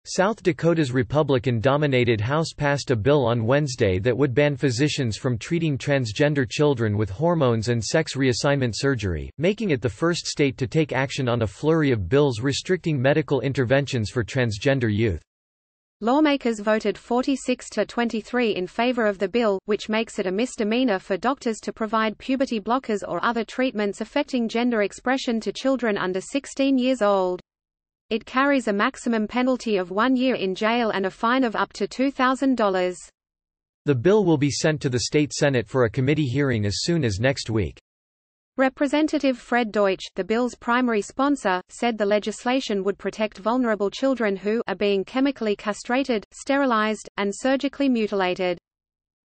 South Dakota's Republican-dominated House passed a bill on Wednesday that would ban physicians from treating transgender children with hormones and sex reassignment surgery, making it the first state to take action on a flurry of bills restricting medical interventions for transgender youth. Lawmakers voted 46 to 23 in favor of the bill, which makes it a misdemeanor for doctors to provide puberty blockers or other treatments affecting gender expression to children under 16 years old. It carries a maximum penalty of 1 year in jail and a fine of up to $2,000. The bill will be sent to the state Senate for a committee hearing as soon as next week. Representative Fred Deutsch, the bill's primary sponsor, said the legislation would protect vulnerable children who are being chemically castrated, sterilized, and surgically mutilated.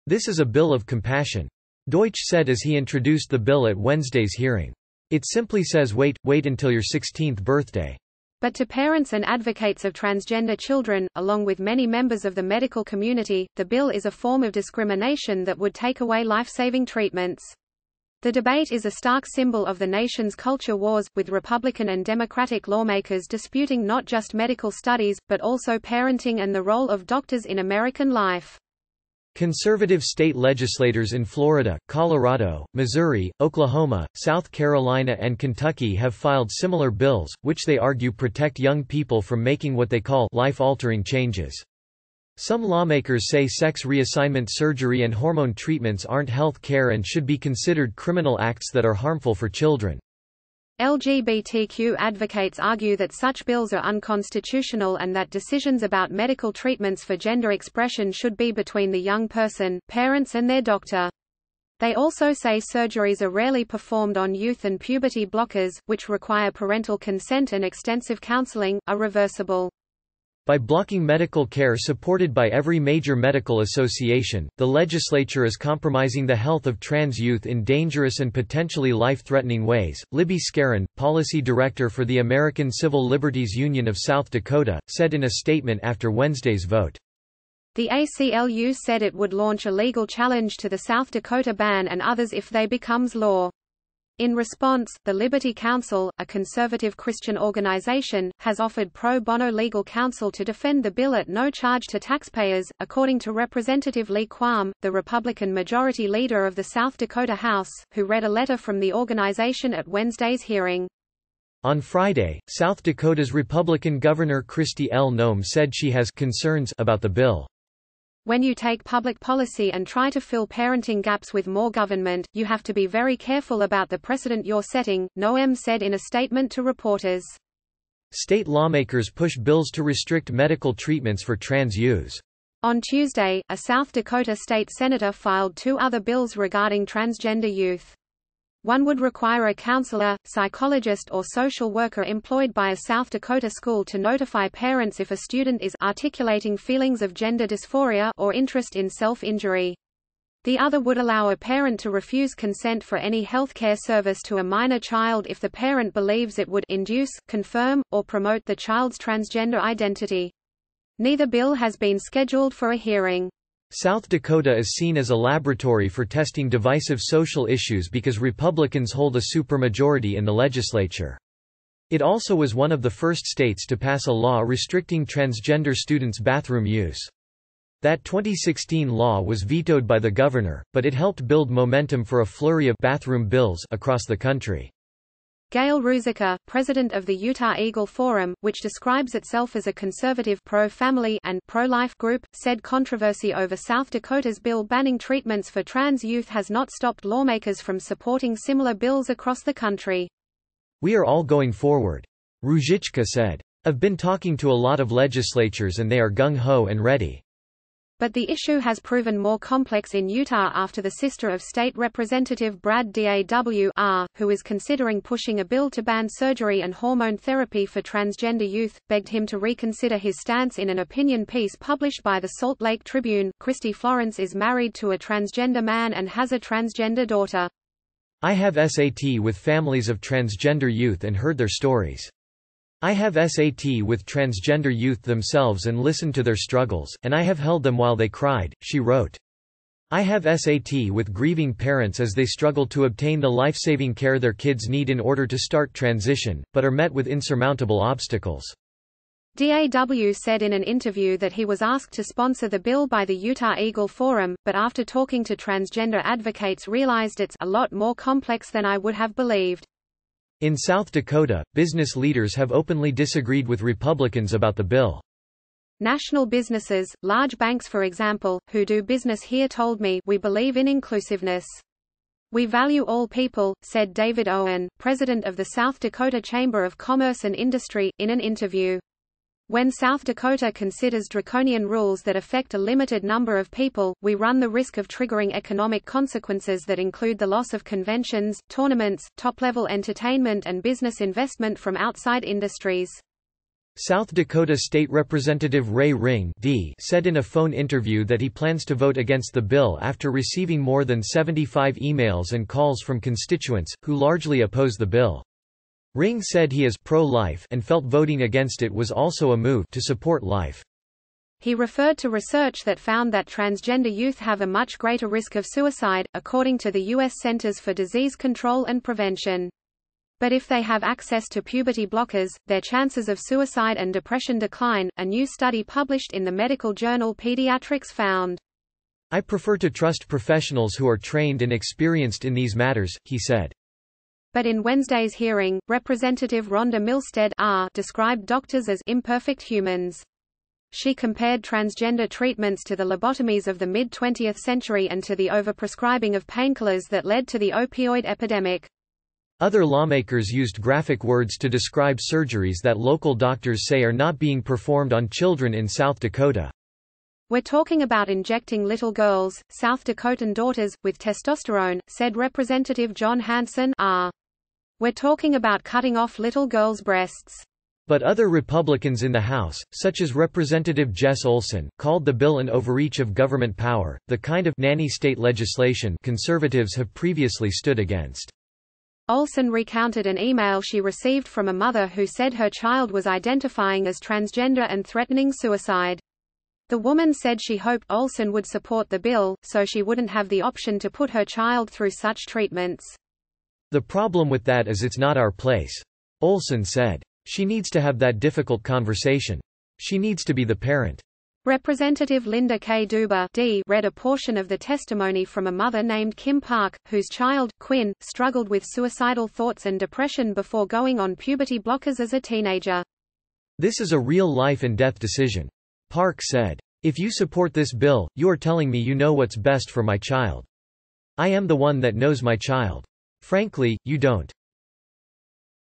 This is a bill of compassion, Deutsch said as he introduced the bill at Wednesday's hearing. It simply says wait until your 16th birthday. But to parents and advocates of transgender children, along with many members of the medical community, the bill is a form of discrimination that would take away life-saving treatments. The debate is a stark symbol of the nation's culture wars, with Republican and Democratic lawmakers disputing not just medical studies, but also parenting and the role of doctors in American life. Conservative state legislators in Florida, Colorado, Missouri, Oklahoma, South Carolina and Kentucky have filed similar bills, which they argue protect young people from making what they call life-altering changes. Some lawmakers say sex reassignment surgery and hormone treatments aren't health care and should be considered criminal acts that are harmful for children. LGBTQ advocates argue that such bills are unconstitutional and that decisions about medical treatments for gender expression should be between the young person, parents and their doctor. They also say surgeries are rarely performed on youth and puberty blockers, which require parental consent and extensive counseling, are reversible. By blocking medical care supported by every major medical association, the legislature is compromising the health of trans youth in dangerous and potentially life-threatening ways. Libby Scarron, policy director for the American Civil Liberties Union of South Dakota, said in a statement after Wednesday's vote. The ACLU said it would launch a legal challenge to the South Dakota ban and others if they becomes law. In response, the Liberty Council, a conservative Christian organization, has offered pro bono legal counsel to defend the bill at no charge to taxpayers, according to Representative Lee Quam, the Republican majority leader of the South Dakota House, who read a letter from the organization at Wednesday's hearing. On Friday, South Dakota's Republican Governor Kristi L. Noem said she has concerns about the bill. When you take public policy and try to fill parenting gaps with more government, you have to be very careful about the precedent you're setting, Noem said in a statement to reporters. State lawmakers push bills to restrict medical treatments for trans youths. On Tuesday, a South Dakota state senator filed 2 other bills regarding transgender youth. One would require a counselor, psychologist or social worker employed by a South Dakota school to notify parents if a student is articulating feelings of gender dysphoria or interest in self-injury. The other would allow a parent to refuse consent for any healthcare service to a minor child if the parent believes it would induce, confirm, or promote the child's transgender identity. Neither bill has been scheduled for a hearing. South Dakota is seen as a laboratory for testing divisive social issues because Republicans hold a supermajority in the legislature. It also was one of the first states to pass a law restricting transgender students' bathroom use. That 2016 law was vetoed by the governor, but it helped build momentum for a flurry of bathroom bills across the country. Gail Ruzicka, president of the Utah Eagle Forum, which describes itself as a conservative pro-family and pro-life group, said controversy over South Dakota's bill banning treatments for trans youth has not stopped lawmakers from supporting similar bills across the country. We are all going forward, Ruzicka said. I've been talking to a lot of legislatures and they are gung-ho and ready. But the issue has proven more complex in Utah after the sister of State Representative Brad Daw, who is considering pushing a bill to ban surgery and hormone therapy for transgender youth, begged him to reconsider his stance in an opinion piece published by the Salt Lake Tribune. Christy Florence is married to a transgender man and has a transgender daughter. I have SAT with families of transgender youth and heard their stories. I have SAT with transgender youth themselves and listened to their struggles, and I have held them while they cried, she wrote. I have SAT with grieving parents as they struggle to obtain the life-saving care their kids need in order to start transition, but are met with insurmountable obstacles. DAW said in an interview that he was asked to sponsor the bill by the Utah Eagle Forum, but after talking to transgender advocates realized it's a lot more complex than I would have believed. In South Dakota, business leaders have openly disagreed with Republicans about the bill. National businesses, large banks for example, who do business here told me, "We believe in inclusiveness. We value all people," said David Owen, president of the South Dakota Chamber of Commerce and Industry, in an interview. When South Dakota considers draconian rules that affect a limited number of people, we run the risk of triggering economic consequences that include the loss of conventions, tournaments, top-level entertainment and business investment from outside industries. South Dakota State Representative Ray Ring said in a phone interview that he plans to vote against the bill after receiving more than 75 emails and calls from constituents, who largely oppose the bill. Ring said he is pro-life and felt voting against it was also a move to support life. He referred to research that found that transgender youth have a much greater risk of suicide, according to the U.S. Centers for Disease Control and Prevention. But if they have access to puberty blockers, their chances of suicide and depression decline, a new study published in the medical journal Pediatrics found. "I prefer to trust professionals who are trained and experienced in these matters," he said. But in Wednesday's hearing, Representative Rhonda Milstead described doctors as imperfect humans. She compared transgender treatments to the lobotomies of the mid-20th century and to the overprescribing of painkillers that led to the opioid epidemic. Other lawmakers used graphic words to describe surgeries that local doctors say are not being performed on children in South Dakota. "We're talking about injecting little girls, South Dakotan daughters, with testosterone," said Representative John Hanson. "We're talking about cutting off little girls' breasts." But other Republicans in the House, such as Representative Jess Olson, called the bill an overreach of government power, the kind of nanny state legislation conservatives have previously stood against. Olson recounted an email she received from a mother who said her child was identifying as transgender and threatening suicide. The woman said she hoped Olson would support the bill, so she wouldn't have the option to put her child through such treatments. "The problem with that is it's not our place," Olson said. "She needs to have that difficult conversation. She needs to be the parent." Representative Linda K. Duba read a portion of the testimony from a mother named Kim Park, whose child, Quinn, struggled with suicidal thoughts and depression before going on puberty blockers as a teenager. "This is a real life and death decision," Park said. "If you support this bill, you are telling me you know what's best for my child. I am the one that knows my child. Frankly, you don't.